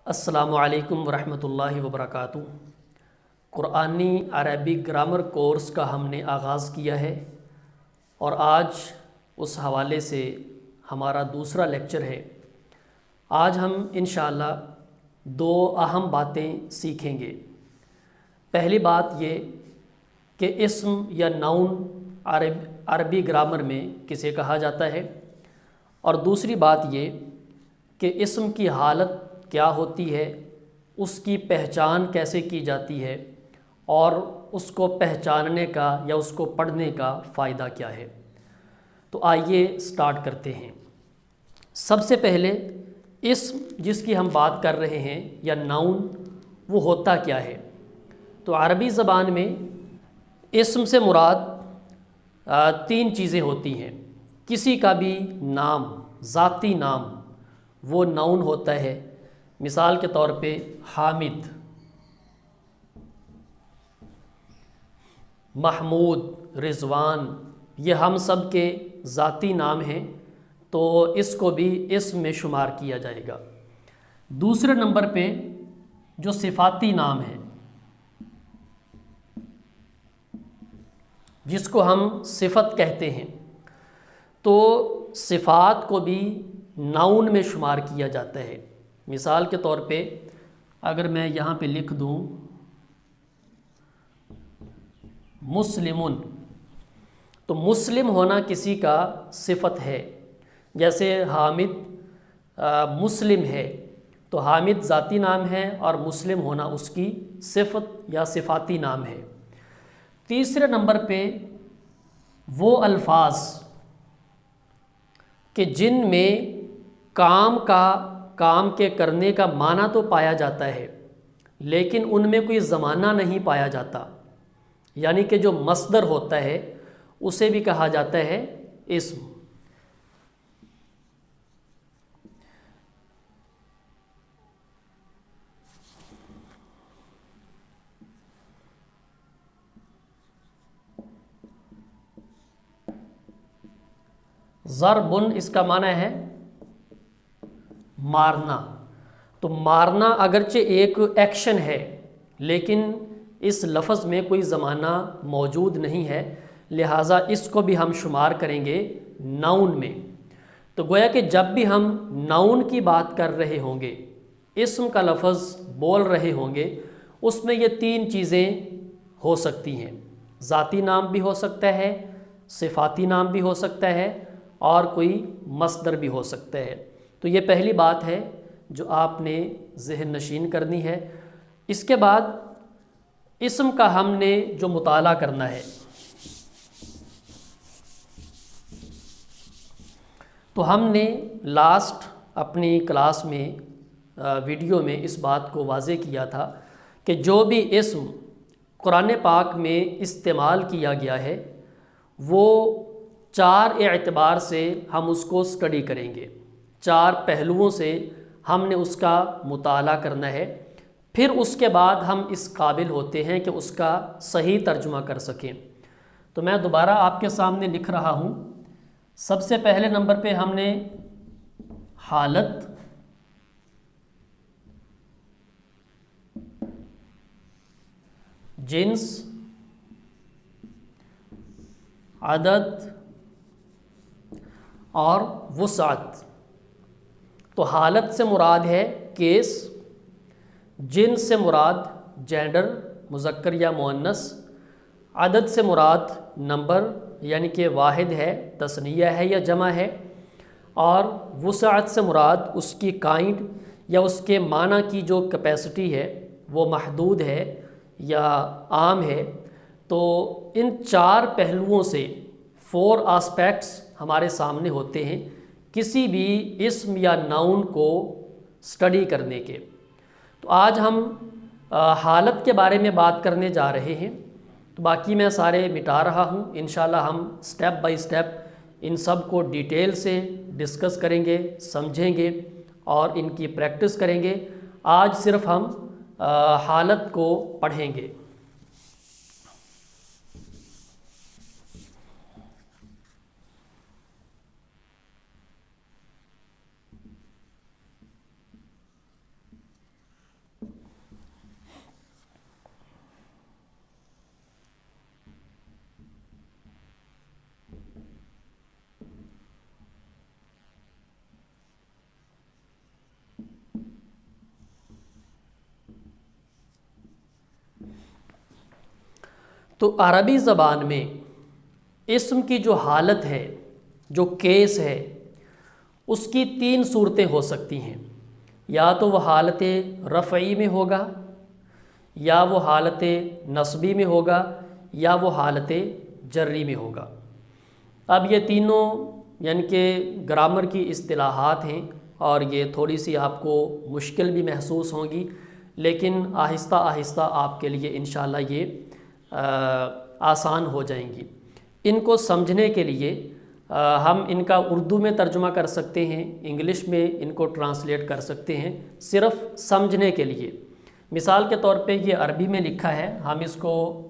السلام علیکم ورحمۃ اللہ وبرکاتہ۔ قرآنی عربی گرامر کورس کا ہم نے آغاز کیا ہے اور آج اس حوالے سے ہمارا دوسرا لیکچر ہے۔ آج ہم انشاءاللہ دو اہم باتیں سیکھیں گے۔ پہلی بات یہ کہ اسم یا ناؤن عربی گرامر میں کسے کہا جاتا ہے، اور دوسری بات یہ کہ اسم کی حالت کیا ہوتی ہے، اس کی پہچان کیسے کی جاتی ہے، اور اس کو پہچاننے کا یا اس کو پڑھنے کا فائدہ کیا ہے۔ تو آئیے سٹارٹ کرتے ہیں۔ سب سے پہلے اسم جس کی ہم بات کر رہے ہیں یا ناؤن، وہ ہوتا کیا ہے؟ تو عربی زبان میں اسم سے مراد تین چیزیں ہوتی ہیں۔ کسی کا بھی نام، ذاتی نام، وہ ناؤن ہوتا ہے۔ مثال کے طور پہ حامد، محمود، رضوان، یہ ہم سب کے ذاتی نام ہیں، تو اس کو بھی اسم میں شمار کیا جائے گا۔ دوسرے نمبر پہ جو صفاتی نام ہے، جس کو ہم صفت کہتے ہیں، تو صفات کو بھی ناؤن میں شمار کیا جاتا ہے۔ مثال کے طور پہ اگر میں یہاں پہ لکھ دوں مسلمن، تو مسلم ہونا کسی کا صفت ہے۔ جیسے حامد مسلم ہے، تو حامد ذاتی نام ہے اور مسلم ہونا اس کی صفت یا صفاتی نام ہے۔ تیسرے نمبر پہ وہ الفاظ کہ جن میں کام کے کرنے کا معنی تو پایا جاتا ہے، لیکن ان میں کوئی زمانہ نہیں پایا جاتا، یعنی کہ جو مصدر ہوتا ہے اسے بھی کہا جاتا ہے اسم۔ ضربن، اس کا معنی ہے مارنا۔ تو مارنا اگرچہ ایک ایکشن ہے، لیکن اس لفظ میں کوئی زمانہ موجود نہیں ہے، لہٰذا اس کو بھی ہم شمار کریں گے ناؤن میں۔ تو گویا کہ جب بھی ہم ناؤن کی بات کر رہے ہوں گے، اسم کا لفظ بول رہے ہوں گے، اس میں یہ تین چیزیں ہو سکتی ہیں۔ ذاتی نام بھی ہو سکتا ہے، صفاتی نام بھی ہو سکتا ہے، اور کوئی مصدر بھی ہو سکتا ہے۔ تو یہ پہلی بات ہے جو آپ نے ذہن نشین کرنی ہے۔ اس کے بعد اسم کا ہم نے جو مطالعہ کرنا ہے، تو ہم نے لاسٹ اپنی کلاس میں ویڈیو میں اس بات کو واضح کیا تھا کہ جو بھی اسم قرآن پاک میں استعمال کیا گیا ہے، وہ چار اعتبار سے ہم اس کو اسٹڈی کریں گے۔ چار پہلوؤں سے ہم نے اس کا مطالعہ کرنا ہے، پھر اس کے بعد ہم اس قابل ہوتے ہیں کہ اس کا صحیح ترجمہ کر سکیں۔ تو میں دوبارہ آپ کے سامنے لکھ رہا ہوں۔ سب سے پہلے نمبر پہ ہم نے حالت، جنس، عدد اور وسعت۔ تو حالت سے مراد ہے کیس، جنس سے مراد جینڈر، مذکر یا مؤنث، عدد سے مراد نمبر یعنی کہ واحد ہے، تثنیہ ہے یا جمع ہے، اور وسعت سے مراد اس کی کائنڈ یا اس کے معنی کی جو کیپیسٹی ہے وہ محدود ہے یا عام ہے۔ تو ان چار پہلوؤں سے 4 آسپیکٹس ہمارے سامنے ہوتے ہیں کسی بھی اسم یا ناؤن کو اسٹڈی کرنے کے۔ تو آج ہم حالت کے بارے میں بات کرنے جا رہے ہیں، تو باقی میں سارے مٹا رہا ہوں۔ انشاءاللہ ہم سٹیپ بائی سٹیپ ان سب کو ڈیٹیل سے ڈسکس کریں گے، سمجھیں گے اور ان کی پریکٹس کریں گے۔ آج صرف ہم حالت کو پڑھیں گے۔ تو عربی زبان میں اسم کی جو حالت ہے، جو کیس ہے، اس کی 3 صورتیں ہو سکتی ہیں۔ یا تو وہ حالت رفعی میں ہوگا، یا وہ حالت نصبی میں ہوگا، یا وہ حالت جری میں ہوگا۔ اب یہ تینوں یعنی کہ گرامر کی اصطلاحات ہیں، اور یہ تھوڑی سی آپ کو مشکل بھی محسوس ہوں گی، لیکن آہستہ آہستہ آپ کے لیے انشاءاللہ یہ آسان ہو جائیں گی۔ ان کو سمجھنے کے لیے ہم ان کا اردو میں ترجمہ کر سکتے ہیں، انگلش میں ان کو ٹرانسلیٹ کر سکتے ہیں، صرف سمجھنے کے لیے۔ مثال کے طور پہ یہ عربی میں لکھا ہے، ہم اس کو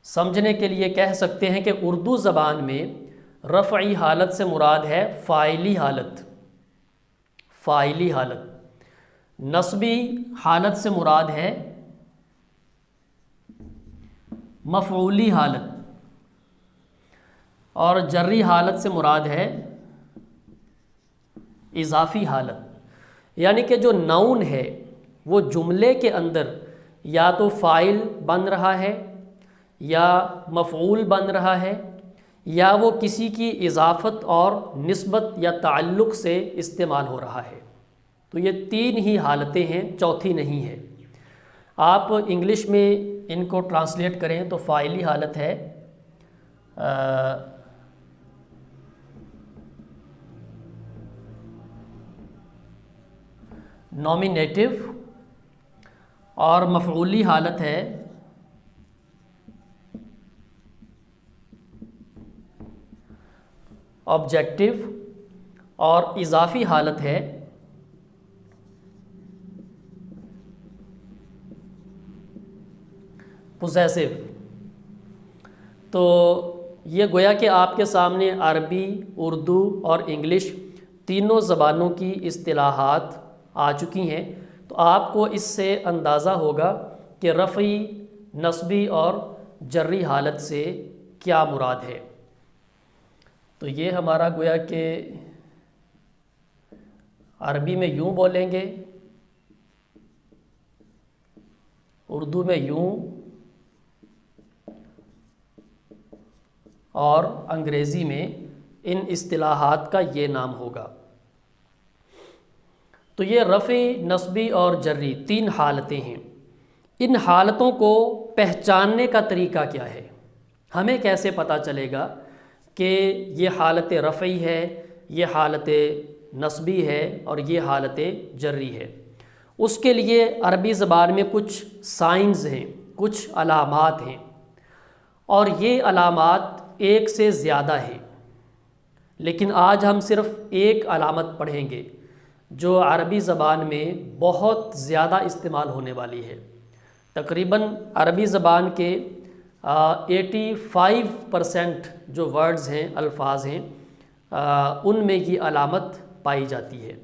سمجھنے کے لیے کہہ سکتے ہیں کہ اردو زبان میں رفعی حالت سے مراد ہے فاعلی حالت، فاعلی حالت۔ نصبی حالت سے مراد ہے مفعولی حالت، اور جری حالت سے مراد ہے اضافی حالت۔ یعنی کہ جو نون ہے وہ جملے کے اندر یا تو فاعل بن رہا ہے، یا مفعول بن رہا ہے، یا وہ کسی کی اضافت اور نسبت یا تعلق سے استعمال ہو رہا ہے۔ تو یہ 3 ہی حالتیں ہیں، چوتھی نہیں ہے۔ آپ انگلش میں ان کو ٹرانسلیٹ کریں تو فاعلی حالت ہے نومینیٹو، اور مفعولی حالت ہے آبجیکٹو، اور اضافی حالت ہے پوزیسو۔ تو یہ گویا کہ آپ کے سامنے عربی، اردو اور انگلش تینوں زبانوں کی اصطلاحات آ چکی ہیں، تو آپ کو اس سے اندازہ ہوگا کہ رفعی، نصبی اور جری حالت سے کیا مراد ہے۔ تو یہ ہمارا گویا کہ عربی میں یوں بولیں گے، اردو میں یوں، اور انگریزی میں ان اصطلاحات کا یہ نام ہوگا۔ تو یہ رفعی، نصبی اور جری 3 حالتیں ہیں۔ ان حالتوں کو پہچاننے کا طریقہ کیا ہے؟ ہمیں کیسے پتہ چلے گا کہ یہ حالت رفعی ہے، یہ حالت نصبی ہے، اور یہ حالت جری ہے؟ اس کے لیے عربی زبان میں کچھ سائنز ہیں، کچھ علامات ہیں، اور یہ علامات ایک سے زیادہ ہیں، لیکن آج ہم صرف ایک علامت پڑھیں گے جو عربی زبان میں بہت زیادہ استعمال ہونے والی ہے۔ تقریباً عربی زبان کے 85% جو ورڈز ہیں، الفاظ ہیں، ان میں یہ علامت پائی جاتی ہے۔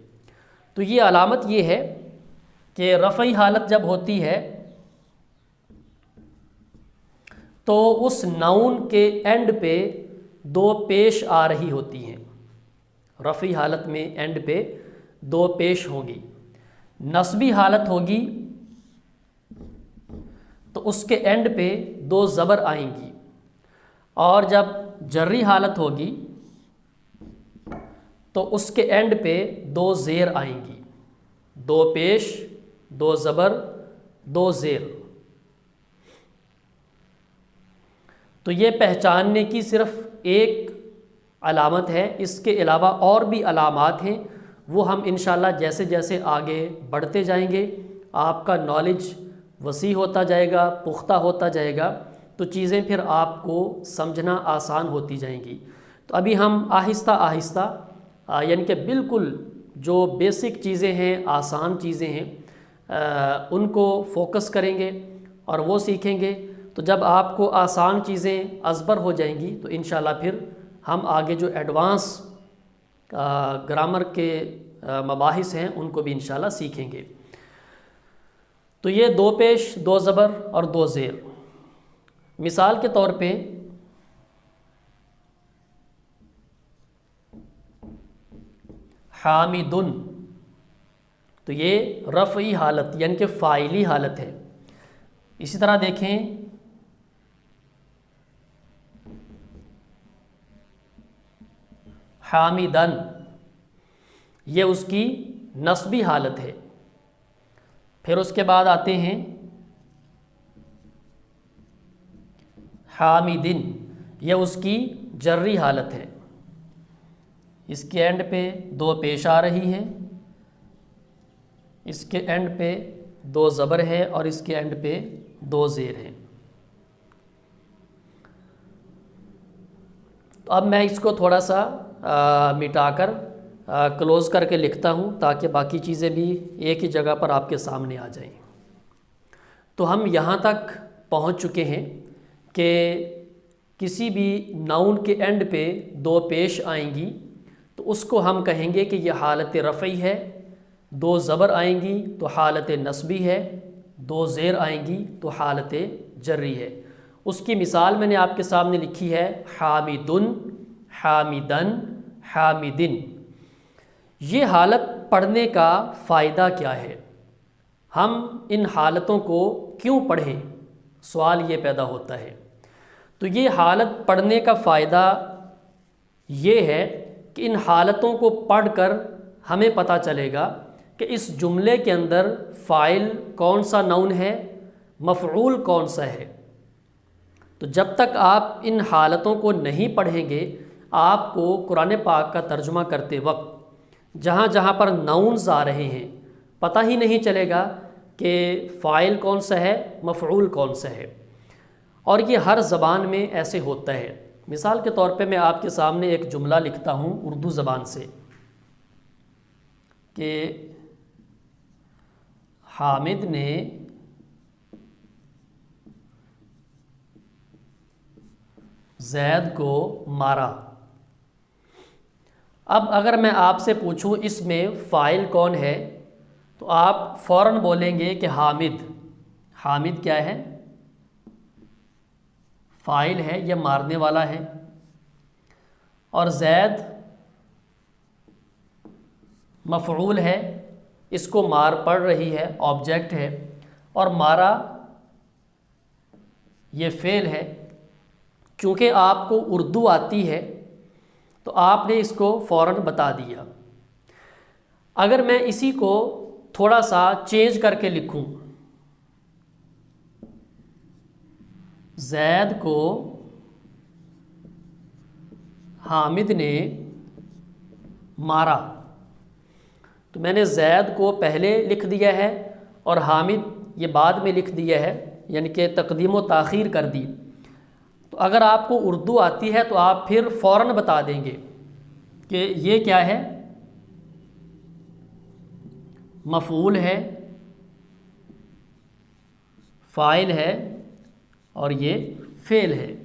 تو یہ علامت یہ ہے کہ رفعی حالت جب ہوتی ہے تو اس نون کے اینڈ پہ 2 پیش آ رہی ہوتی ہیں۔ رفعی حالت میں اینڈ پہ 2 پیش ہوں گی۔ نصبی حالت ہوگی تو اس کے اینڈ پہ 2 زبر آئیں گی، اور جب جری حالت ہوگی تو اس کے اینڈ پہ 2 زیر آئیں گی، 2 پیش، 2 زبر، 2 زیر۔ تو یہ پہچاننے کی صرف ایک علامت ہے، اس کے علاوہ اور بھی علامات ہیں، وہ ہم انشاءاللہ جیسے جیسے آگے بڑھتے جائیں گے، آپ کا نالج وسیع ہوتا جائے گا، پختہ ہوتا جائے گا، تو چیزیں پھر آپ کو سمجھنا آسان ہوتی جائیں گی۔ تو ابھی ہم آہستہ آہستہ یعنی کہ بالکل جو بیسک چیزیں ہیں، آسان چیزیں ہیں، ان کو فوکس کریں گے اور وہ سیکھیں گے۔ تو جب آپ کو آسان چیزیں ازبر ہو جائیں گی تو انشاءاللہ پھر ہم آگے جو ایڈوانس گرامر کے مباحث ہیں ان کو بھی انشاءاللہ سیکھیں گے۔ تو یہ 2 پیش، 2 زبر اور 2 زیر۔ مثال کے طور پہ حامدن، تو یہ رفعی حالت یعنی کہ فاعلی حالت ہے۔ اسی طرح دیکھیں حامدن، یہ اس کی نصبی حالت ہے۔ پھر اس کے بعد آتے ہیں حامدن، یہ اس کی جری حالت ہے۔ اس کے اینڈ پہ دو پیش آ رہی ہیں، اس کے اینڈ پہ دو زبر ہے اور اس کے اینڈ پہ دو زیر ہیں۔ تو اب میں اس کو تھوڑا سا مٹا کر کلوز کر کے لکھتا ہوں تاکہ باقی چیزیں بھی ایک ہی جگہ پر آپ کے سامنے آ جائیں۔ تو ہم یہاں تک پہنچ چکے ہیں کہ کسی بھی ناؤن کے اینڈ پہ دو پیش آئیں گی تو اس کو ہم کہیں گے کہ یہ حالت رفعی ہے، دو زبر آئیں گی تو حالت نصبی ہے، دو زیر آئیں گی تو حالت جری ہے۔ اس کی مثال میں نے آپ کے سامنے لکھی ہے حامدن، حامدن، حامدن۔ یہ حالت پڑھنے کا فائدہ کیا ہے؟ ہم ان حالتوں کو کیوں پڑھیں؟ سوال یہ پیدا ہوتا ہے۔ تو یہ حالت پڑھنے کا فائدہ یہ ہے کہ ان حالتوں کو پڑھ کر ہمیں پتہ چلے گا کہ اس جملے کے اندر فاعل کون سا ناؤن ہے، مفعول کون سا ہے۔ تو جب تک آپ ان حالتوں کو نہیں پڑھیں گے، آپ کو قرآن پاک کا ترجمہ کرتے وقت جہاں جہاں پر ناؤنز آ رہے ہیں پتہ ہی نہیں چلے گا کہ فاعل کون سا ہے، مفعول کون سا ہے۔ اور یہ ہر زبان میں ایسے ہوتا ہے۔ مثال کے طور پہ میں آپ کے سامنے ایک جملہ لکھتا ہوں اردو زبان سے کہ حامد نے زید کو مارا۔ اب اگر میں آپ سے پوچھوں اس میں فاعل کون ہے تو آپ فوراً بولیں گے کہ حامد۔ حامد کیا ہے؟ فاعل ہے، یہ مارنے والا ہے۔ اور زید مفعول ہے، اس کو مار پڑ رہی ہے، آبجیکٹ ہے۔ اور مارا یہ فعل ہے۔ چونکہ آپ کو اردو آتی ہے تو آپ نے اس کو فوراً بتا دیا۔ اگر میں اسی کو تھوڑا سا چینج کر کے لکھوں، زید کو حامد نے مارا، تو میں نے زید کو پہلے لکھ دیا ہے اور حامد یہ بعد میں لکھ دیا ہے، یعنی کہ تقدیم و تاخیر کر دی۔ تو اگر آپ کو اردو آتی ہے تو آپ پھر فوراً بتا دیں گے کہ یہ کیا ہے، مفعول ہے، فاعل ہے اور یہ فعل ہے،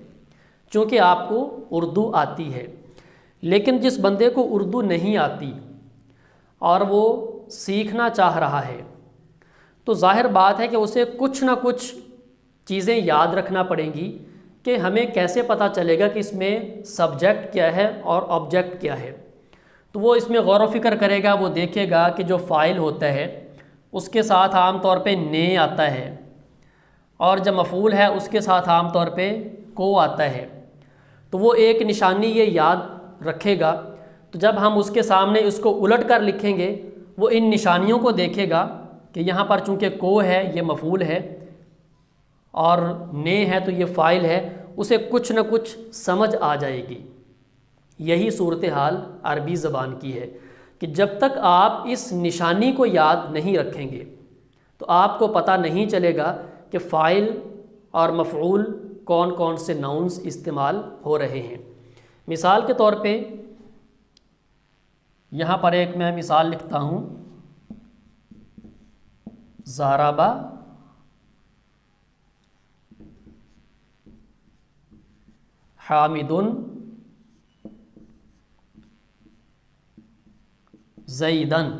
چونکہ آپ کو اردو آتی ہے۔ لیکن جس بندے کو اردو نہیں آتی اور وہ سیکھنا چاہ رہا ہے تو ظاہر بات ہے کہ اسے کچھ نہ کچھ چیزیں یاد رکھنا پڑیں گی کہ ہمیں کیسے پتہ چلے گا کہ اس میں سبجیکٹ کیا ہے اور آبجیکٹ کیا ہے۔ تو وہ اس میں غور و فکر کرے گا، وہ دیکھے گا کہ جو فاعل ہوتا ہے اس کے ساتھ عام طور پہ نے آتا ہے، اور جب مفعول ہے اس کے ساتھ عام طور پہ کو آتا ہے۔ تو وہ ایک نشانی یہ یاد رکھے گا، تو جب ہم اس کے سامنے اس کو الٹ کر لکھیں گے وہ ان نشانیوں کو دیکھے گا کہ یہاں پر چونکہ کو ہے یہ مفعول ہے اور نے ہے تو یہ فاعل ہے، اسے کچھ نہ کچھ سمجھ آ جائے گی۔ یہی صورتحال عربی زبان کی ہے کہ جب تک آپ اس نشانی کو یاد نہیں رکھیں گے تو آپ کو پتہ نہیں چلے گا کہ فاعل اور مفعول کون کون سے ناؤنز استعمال ہو رہے ہیں۔ مثال کے طور پہ یہاں پر ایک میں مثال لکھتا ہوں، ضربہ حامد زیدن۔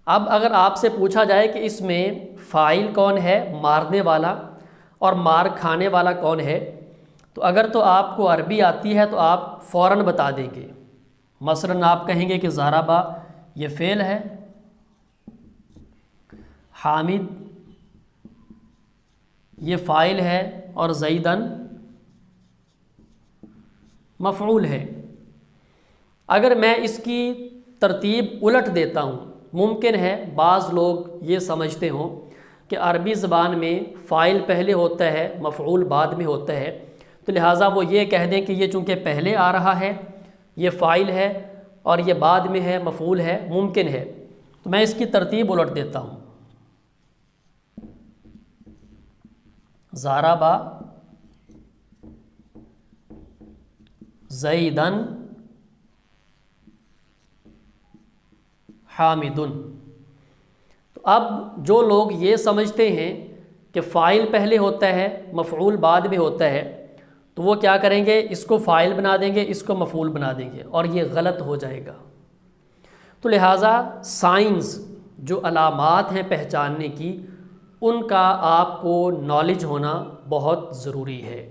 اب اگر آپ سے پوچھا جائے کہ اس میں فاعل کون ہے، مارنے والا، اور مار کھانے والا کون ہے، تو اگر تو آپ کو عربی آتی ہے تو آپ فوراً بتا دیں گے۔ مثلاً آپ کہیں گے کہ ضربہ یہ فعل ہے، حامد یہ فاعل ہے، اور زیدن مفعول ہے۔ اگر میں اس کی ترتیب الٹ دیتا ہوں، ممکن ہے بعض لوگ یہ سمجھتے ہوں کہ عربی زبان میں فاعل پہلے ہوتا ہے، مفعول بعد میں ہوتا ہے، تو لہٰذا وہ یہ کہہ دیں کہ یہ چونکہ پہلے آ رہا ہے یہ فاعل ہے اور یہ بعد میں ہے مفعول ہے، ممکن ہے۔ تو میں اس کی ترتیب الٹ دیتا ہوں، ضربا زیدن حامدن۔ تو اب جو لوگ یہ سمجھتے ہیں کہ فاعل پہلے ہوتا ہے مفعول بعد میں ہوتا ہے، تو وہ کیا کریں گے، اس کو فاعل بنا دیں گے، اس کو مفعول بنا دیں گے، اور یہ غلط ہو جائے گا۔ تو لہٰذا سائنس جو علامات ہیں پہچاننے کی، ان کا آپ کو نالج ہونا بہت ضروری ہے۔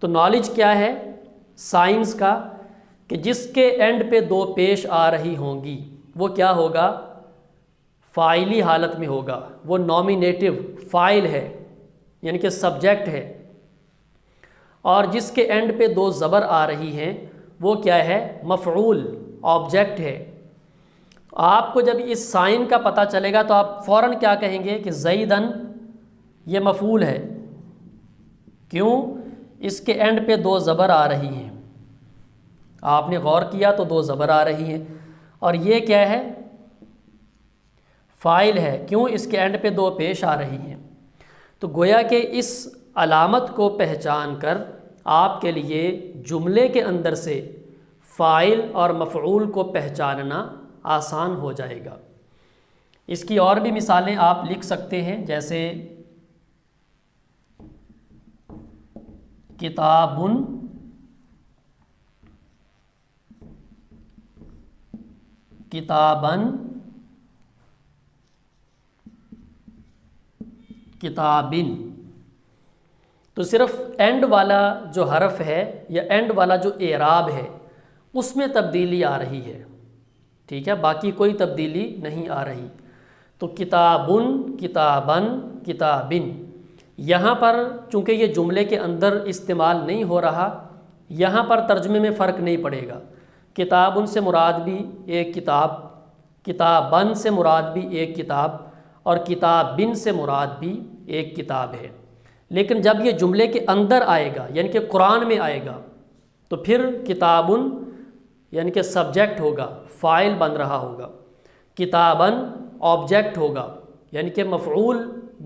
تو نالج کیا ہے سائنس کا، کہ جس کے اینڈ پہ دو پیش آ رہی ہوں گی وہ کیا ہوگا، فاعلی حالت میں ہوگا، وہ نامینیٹو فاعل ہے یعنی کہ سبجیکٹ ہے، اور جس کے اینڈ پہ دو زبر آ رہی ہیں وہ کیا ہے، مفعول آبجیکٹ ہے۔ آپ کو جب اس سائن کا پتہ چلے گا تو آپ فوراً کیا کہیں گے کہ زیدن یہ مفعول ہے، کیوں، اس کے اینڈ پہ دو زبر آ رہی ہیں، آپ نے غور کیا تو دو زبر آ رہی ہیں، اور یہ کیا ہے، فاعل ہے، کیوں، اس کے اینڈ پہ دو پیش آ رہی ہیں۔ تو گویا کہ اس علامت کو پہچان کر آپ کے لیے جملے کے اندر سے فاعل اور مفعول کو پہچاننا آسان ہو جائے گا۔ اس کی اور بھی مثالیں آپ لکھ سکتے ہیں، جیسے کتابن کتابن کتابن۔ تو صرف اینڈ والا جو حرف ہے یا اینڈ والا جو اعراب ہے اس میں تبدیلی آ رہی ہے، ٹھیک ہے، باقی کوئی تبدیلی نہیں آ رہی۔ تو کتابن کتابن کتابن، یہاں پر چونکہ یہ جملے کے اندر استعمال نہیں ہو رہا، یہاں پر ترجمے میں فرق نہیں پڑے گا۔ کتابن سے مراد بھی ایک کتاب، کتابن سے مراد بھی ایک کتاب، اور کتابن سے مراد بھی ایک کتاب ہے۔ لیکن جب یہ جملے کے اندر آئے گا یعنی کہ قرآن میں آئے گا تو پھر کتابن یعنی کہ سبجیکٹ ہوگا، فاعل بن رہا ہوگا، کتابن آبجیکٹ ہوگا یعنی کہ مفعول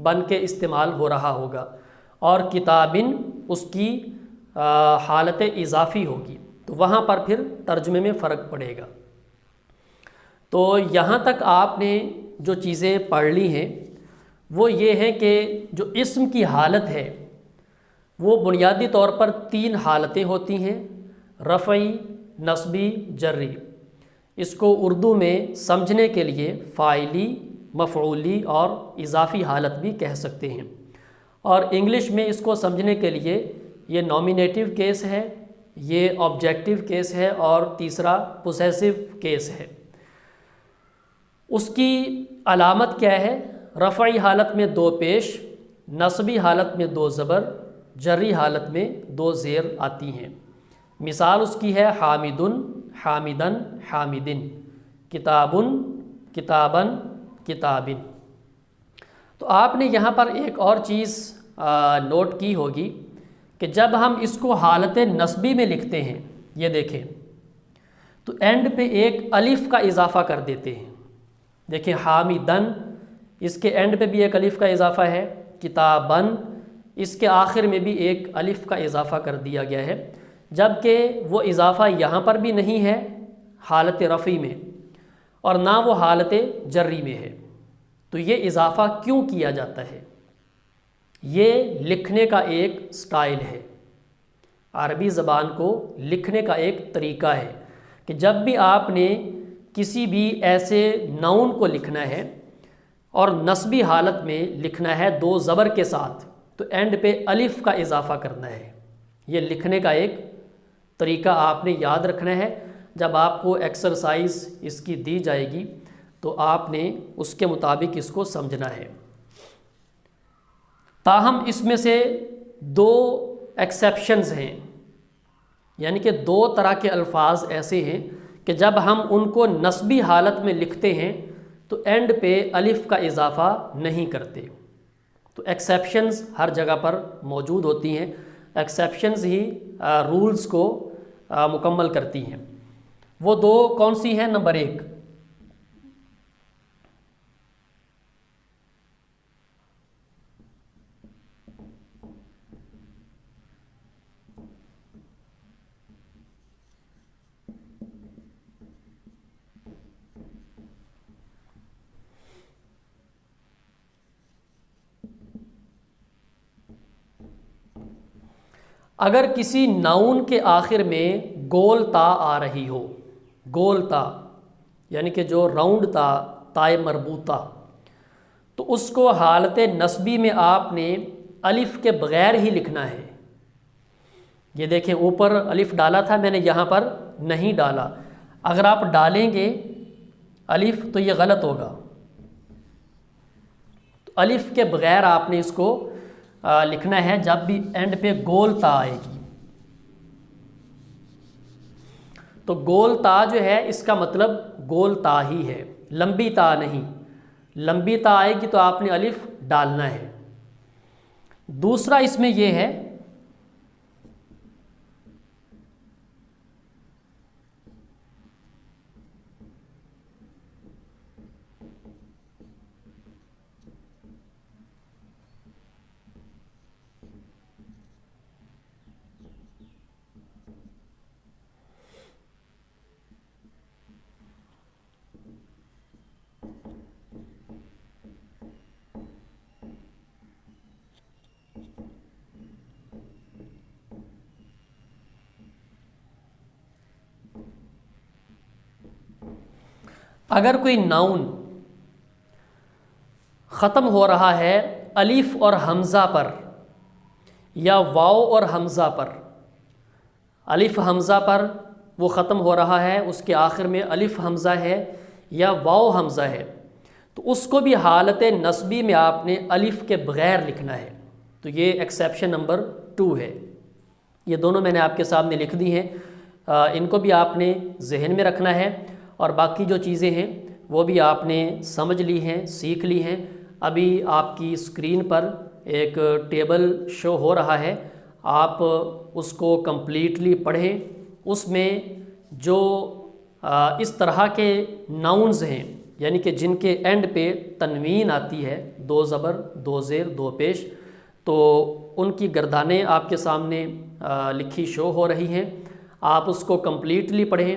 بن کے استعمال ہو رہا ہوگا، اور کتابن اس کی حالت اضافی ہوگی، تو وہاں پر پھر ترجمے میں فرق پڑے گا۔ تو یہاں تک آپ نے جو چیزیں پڑھ لی ہیں وہ یہ ہے کہ جو اسم کی حالت ہے وہ بنیادی طور پر تین حالتیں ہوتی ہیں، رفعی، نصبی، جری۔ اس کو اردو میں سمجھنے کے لیے فاعلی، مفعولی اور اضافی حالت بھی کہہ سکتے ہیں، اور انگلش میں اس کو سمجھنے کے لیے یہ نامینیٹو کیس ہے، یہ آبجیکٹو کیس ہے، اور تیسرا پوسیسو کیس ہے۔ اس کی علامت کیا ہے، رفعی حالت میں دو پیش، نصبی حالت میں دو زبر، جری حالت میں دو زیر آتی ہیں۔ مثال اس کی ہے حامدن حامدن حامدن، کتابن کتابن کتابن۔ تو آپ نے یہاں پر ایک اور چیز نوٹ کی ہوگی کہ جب ہم اس کو حالت نصبی میں لکھتے ہیں، یہ دیکھیں تو اینڈ پہ ایک الف کا اضافہ کر دیتے ہیں، دیکھیں حامدن، اس کے اینڈ پہ بھی ایک الف کا اضافہ ہے، کتابن، اس کے آخر میں بھی ایک الف کا اضافہ کر دیا گیا ہے، جبکہ وہ اضافہ یہاں پر بھی نہیں ہے حالت رفعی میں، اور نہ وہ حالت جری میں ہے۔ تو یہ اضافہ کیوں کیا جاتا ہے؟ یہ لکھنے کا ایک سٹائل ہے، عربی زبان کو لکھنے کا ایک طریقہ ہے کہ جب بھی آپ نے کسی بھی ایسے ناؤن کو لکھنا ہے اور نصبی حالت میں لکھنا ہے دو زبر کے ساتھ، تو اینڈ پہ الف کا اضافہ کرنا ہے۔ یہ لکھنے کا ایک طریقہ آپ نے یاد رکھنا ہے، جب آپ کو ایکسرسائز اس کی دی جائے گی تو آپ نے اس کے مطابق اس کو سمجھنا ہے۔ تاہم اس میں سے دو ایکسیپشنز ہیں، یعنی کہ دو طرح کے الفاظ ایسے ہیں کہ جب ہم ان کو نسبی حالت میں لکھتے ہیں تو اینڈ پہ الف کا اضافہ نہیں کرتے۔ تو ایکسیپشنز ہر جگہ پر موجود ہوتی ہیں، ایکسیپشنز ہی رولز کو مکمل کرتی ہیں۔ وہ دو کون سی ہیں؟ نمبر 1، اگر کسی ناؤن کے آخر میں گول تا آ رہی ہو، گول تا یعنی کہ جو راؤنڈ تا، تائے مربوطہ، تو اس کو حالت نسبی میں آپ نے الف کے بغیر ہی لکھنا ہے۔ یہ دیکھیں اوپر الف ڈالا تھا میں نے، یہاں پر نہیں ڈالا۔ اگر آپ ڈالیں گے الف تو یہ غلط ہوگا، تو الف کے بغیر آپ نے اس کو لکھنا ہے جب بھی اینڈ پہ گول تا آئے گی۔ تو گول تا جو ہے اس کا مطلب گول تا ہی ہے، لمبی تا نہیں۔ لمبی تا آئے گی تو آپ نے الف ڈالنا ہے۔ دوسرا اس میں یہ ہے اگر کوئی ناؤن ختم ہو رہا ہے الف اور حمزہ پر یا واو اور حمزہ پر، الف حمزہ پر وہ ختم ہو رہا ہے، اس کے آخر میں الف حمزہ ہے یا واو حمزہ ہے، تو اس کو بھی حالت نسبی میں آپ نے الف کے بغیر لکھنا ہے۔ تو یہ ایکسیپشن نمبر 2 ہے۔ یہ دونوں میں نے آپ کے سامنے لکھ دی ہیں، ان کو بھی آپ نے ذہن میں رکھنا ہے، اور باقی جو چیزیں ہیں وہ بھی آپ نے سمجھ لی ہیں، سیکھ لی ہیں۔ ابھی آپ کی اسکرین پر ایک ٹیبل شو ہو رہا ہے، آپ اس کو کمپلیٹلی پڑھیں۔ اس میں جو اس طرح کے ناؤنز ہیں، یعنی کہ جن کے اینڈ پہ تنوین آتی ہے، 2 زبر 2 زیر 2 پیش، تو ان کی گردانیں آپ کے سامنے لکھی شو ہو رہی ہیں۔ آپ اس کو کمپلیٹلی پڑھیں،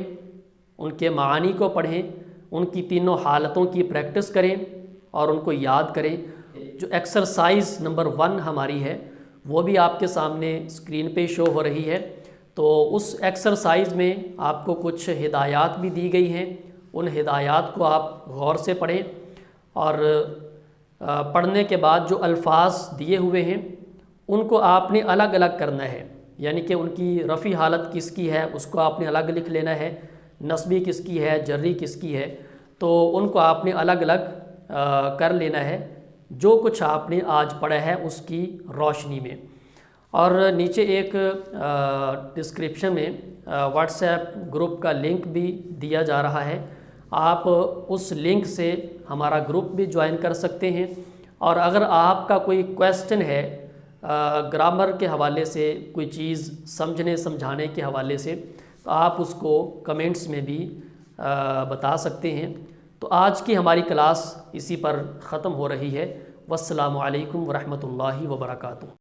ان کے معانی کو پڑھیں، ان کی تینوں حالتوں کی پریکٹس کریں اور ان کو یاد کریں۔ جو ایکسرسائز نمبر 1 ہماری ہے وہ بھی آپ کے سامنے اسکرین پہ شو ہو رہی ہے۔ تو اس ایکسرسائز میں آپ کو کچھ ہدایات بھی دی گئی ہیں، ان ہدایات کو آپ غور سے پڑھیں، اور پڑھنے کے بعد جو الفاظ دیے ہوئے ہیں ان کو آپ نے الگ الگ کرنا ہے، یعنی کہ ان کی رفعی حالت کس کی ہے اس کو آپ نے الگ لکھ لینا ہے، نصبی کس کی ہے، جری کس کی ہے، تو ان کو آپ نے الگ الگ کر لینا ہے، جو کچھ آپ نے آج پڑھا ہے اس کی روشنی میں۔ اور نیچے ایک ڈسکرپشن میں واٹس ایپ گروپ کا لنک بھی دیا جا رہا ہے، آپ اس لنک سے ہمارا گروپ بھی جوائن کر سکتے ہیں۔ اور اگر آپ کا کوئی کویسچن ہے گرامر کے حوالے سے، کوئی چیز سمجھنے سمجھانے کے حوالے سے، تو آپ اس کو کمنٹس میں بھی بتا سکتے ہیں۔ تو آج کی ہماری کلاس اسی پر ختم ہو رہی ہے۔ والسلام علیکم ورحمۃ اللہ وبرکاتہ۔